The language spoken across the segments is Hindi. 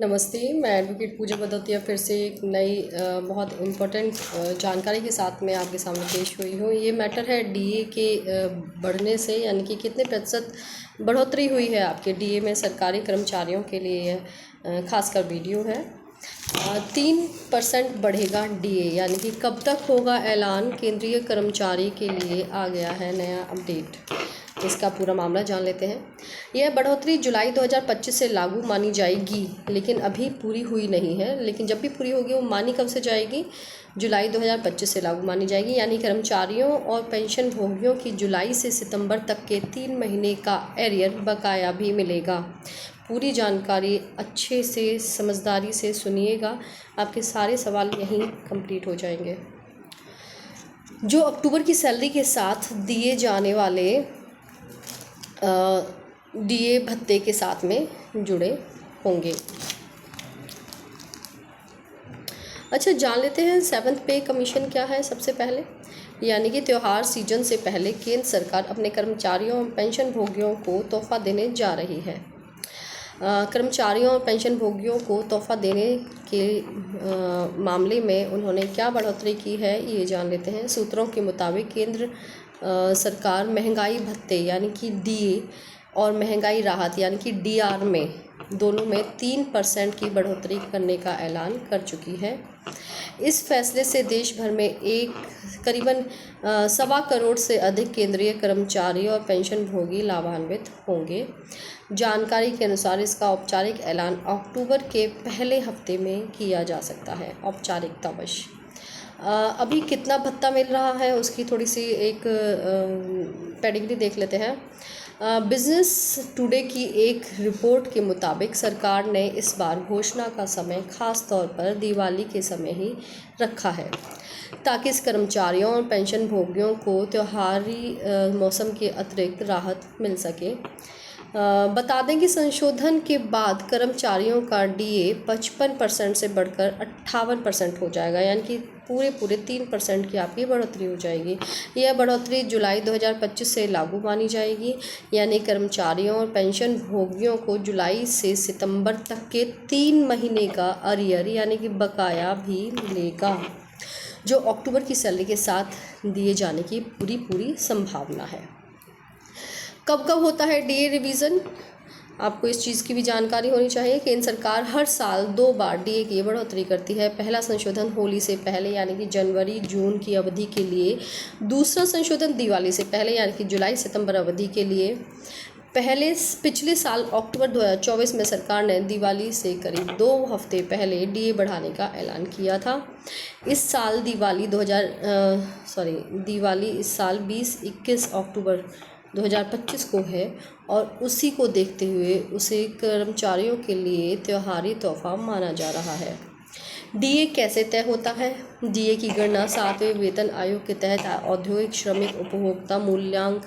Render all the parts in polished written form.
नमस्ते। मैं एडवोकेट पूजा भदौतिया फिर से एक नई बहुत इम्पोर्टेंट जानकारी के साथ मैं आपके सामने पेश हुई हूँ। ये मैटर है डीए के बढ़ने से, यानी कि कितने प्रतिशत बढ़ोतरी हुई है आपके डीए में सरकारी कर्मचारियों के लिए। खासकर वीडियो है 3% बढ़ेगा डीए, यानी कि कब तक होगा ऐलान, केंद्रीय कर्मचारी के लिए आ गया है नया अपडेट। इसका पूरा मामला जान लेते हैं। यह बढ़ोतरी जुलाई 2025 से लागू मानी जाएगी, लेकिन अभी पूरी हुई नहीं है। लेकिन जब भी पूरी होगी वो मानी कब से जाएगी? जुलाई 2025 से लागू मानी जाएगी, यानी कर्मचारियों और पेंशन भोगियों की जुलाई से सितंबर तक के 3 महीने का एरियर बकाया भी मिलेगा। पूरी जानकारी अच्छे से समझदारी से सुनिएगा, आपके सारे सवाल यहीं कंप्लीट हो जाएंगे। जो अक्टूबर की सैलरी के साथ दिए जाने वाले डीए भत्ते के साथ में जुड़े होंगे। अच्छा, जान लेते हैं 7th पे कमीशन क्या है। सबसे पहले, यानी कि त्यौहार सीजन से पहले केंद्र सरकार अपने कर्मचारियों और पेंशन भोगियों को तोहफा देने जा रही है। कर्मचारियों और पेंशन भोगियों को तोहफा देने के मामले में उन्होंने क्या बढ़ोतरी की है, ये जान लेते हैं। सूत्रों के मुताबिक केंद्र सरकार महंगाई भत्ते यानी कि डीए और महंगाई राहत यानी कि डीआर में दोनों में 3% की बढ़ोतरी करने का ऐलान कर चुकी है। इस फैसले से देश भर में करीबन 1.25 करोड़ से अधिक केंद्रीय कर्मचारी और पेंशन भोगी लाभान्वित होंगे। जानकारी के अनुसार इसका औपचारिक ऐलान अक्टूबर के पहले हफ्ते में किया जा सकता है, औपचारिकतावश। अभी कितना भत्ता मिल रहा है उसकी थोड़ी सी एक पेडिग्री देख लेते हैं। बिजनेस टुडे की एक रिपोर्ट के मुताबिक सरकार ने इस बार घोषणा का समय खास तौर पर दिवाली के समय ही रखा है, ताकि इस कर्मचारियों और पेंशन भोगियों को त्योहारी मौसम के अतिरिक्त राहत मिल सके। बता दें कि संशोधन के बाद कर्मचारियों का डीए 55% से बढ़कर 58% हो जाएगा, यानी कि पूरे 3% की आपकी बढ़ोतरी हो जाएगी। यह बढ़ोतरी जुलाई 2025 से लागू मानी जाएगी, यानी कर्मचारियों और पेंशन भोगियों को जुलाई से सितंबर तक के 3 महीने का अरियर यानी कि बकाया भी मिलेगा, जो अक्टूबर की सैलरी के साथ दिए जाने की पूरी संभावना है। कब होता है डीए रिवीजन, आपको इस चीज़ की भी जानकारी होनी चाहिए। केंद्र सरकार हर साल 2 बार डीए की बढ़ोतरी करती है। पहला संशोधन होली से पहले यानी कि जनवरी जून की अवधि के लिए, दूसरा संशोधन दिवाली से पहले यानी कि जुलाई सितंबर अवधि के लिए। पिछले साल अक्टूबर 2024 में सरकार ने दिवाली से करीब 2 हफ्ते पहले डीए बढ़ाने का ऐलान किया था। इस साल दिवाली इस साल 20-21 अक्टूबर 2025 को है, और उसी को देखते हुए उसे कर्मचारियों के लिए त्योहारी तोहफा माना जा रहा है। डीए कैसे तय होता है? डीए की गणना 7वें वेतन आयोग के तहत औद्योगिक श्रमिक उपभोक्ता मूल्यांक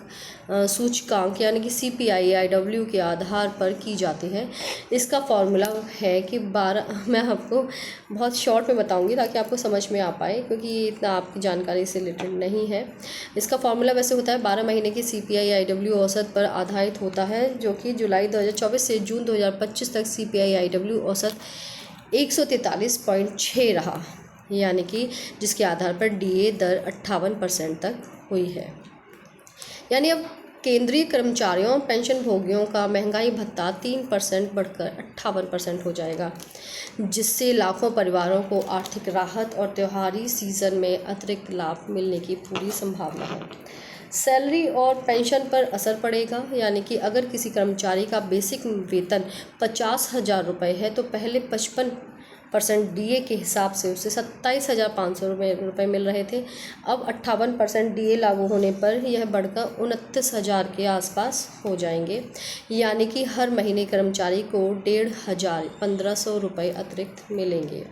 सूचकांक यानी कि CPI-IW के आधार पर की जाती है। इसका फॉर्मूला है कि मैं आपको बहुत शॉर्ट में बताऊंगी ताकि आपको समझ में आ पाए, क्योंकि ये इतना आपकी जानकारी से रिलेटेड नहीं है। इसका फॉर्मूला वैसे होता है 12 महीने की CPI-IW औसत पर आधारित होता है, जो कि जुलाई 2024 से जून 2025 तक CPI-IW औसत 143.6 रहा, यानी कि जिसके आधार पर डीए दर 58% तक हुई है। यानी अब केंद्रीय कर्मचारियों और पेंशन भोगियों का महंगाई भत्ता 3% बढ़कर 58% हो जाएगा, जिससे लाखों परिवारों को आर्थिक राहत और त्योहारी सीजन में अतिरिक्त लाभ मिलने की पूरी संभावना है। सैलरी और पेंशन पर असर पड़ेगा, यानी कि अगर किसी कर्मचारी का बेसिक वेतन 50,000 रुपये है तो पहले 55% डीए के हिसाब से उसे 27,500 रुपये मिल रहे थे। अब 58% डीए लागू होने पर यह बढ़कर 29,000 के आसपास हो जाएंगे, यानी कि हर महीने कर्मचारी को 1,500 1,500 रुपये अतिरिक्त मिलेंगे।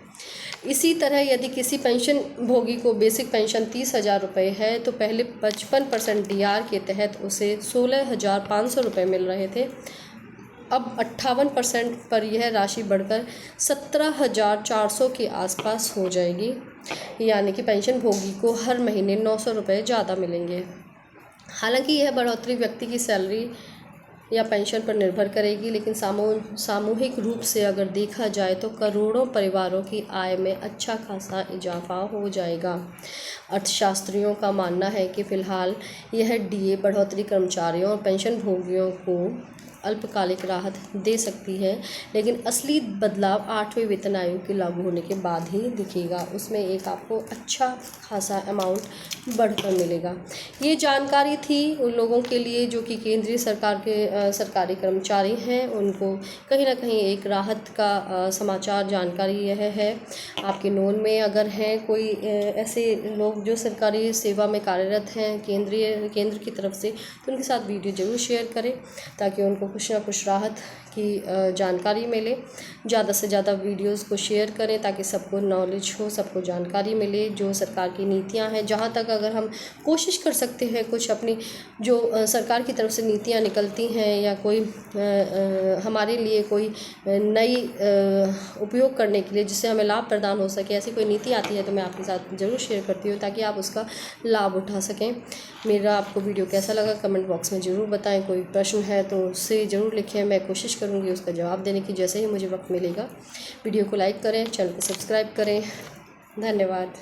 इसी तरह यदि किसी पेंशन भोगी को बेसिक पेंशन 30,000 रुपये है तो पहले 55% डीआर के तहत उसे 16,500 रुपये मिल रहे थे। अब 58% पर यह राशि बढ़कर 17,400 के आसपास हो जाएगी, यानी कि पेंशन भोगी को हर महीने 900 रुपये ज़्यादा मिलेंगे। हालांकि यह बढ़ोतरी व्यक्ति की सैलरी या पेंशन पर निर्भर करेगी, लेकिन सामूहिक रूप से अगर देखा जाए तो करोड़ों परिवारों की आय में अच्छा खासा इजाफा हो जाएगा। अर्थशास्त्रियों का मानना है कि फ़िलहाल यह डीए बढ़ोतरी कर्मचारियों और पेंशन भोगियों को अल्पकालिक राहत दे सकती है, लेकिन असली बदलाव 8वें वेतन आयोग के लागू होने के बाद ही दिखेगा। उसमें एक आपको अच्छा खासा अमाउंट बढ़कर मिलेगा। ये जानकारी थी उन लोगों के लिए जो कि केंद्रीय सरकार के सरकारी कर्मचारी हैं, उनको कहीं ना कहीं एक राहत का समाचार जानकारी यह है। आपके नोन में अगर हैं कोई ऐसे लोग जो सरकारी सेवा में कार्यरत हैं केंद्र की तरफ से, तो उनके साथ वीडियो ज़रूर शेयर करें ताकि उनको कुछ ना कुछ राहत की जानकारी मिले। ज़्यादा से ज़्यादा वीडियोस को शेयर करें ताकि सबको नॉलेज हो, सबको जानकारी मिले जो सरकार की नीतियां हैं। जहां तक अगर हम कोशिश कर सकते हैं कुछ अपनी जो सरकार की तरफ से नीतियां निकलती हैं या कोई हमारे लिए कोई नई उपयोग करने के लिए जिससे हमें लाभ प्रदान हो सके, ऐसी कोई नीति आती है तो मैं आपके साथ ज़रूर शेयर करती हूँ ताकि आप उसका लाभ उठा सकें। मेरा आपको वीडियो कैसा लगा कमेंट बॉक्स में ज़रूर बताएं। कोई प्रश्न है तो उससे ज़रूर लिखें, मैं कोशिश करूँगी उसका जवाब देने की जैसे ही मुझे वक्त मिलेगा। वीडियो को लाइक करें, चैनल को सब्सक्राइब करें। धन्यवाद।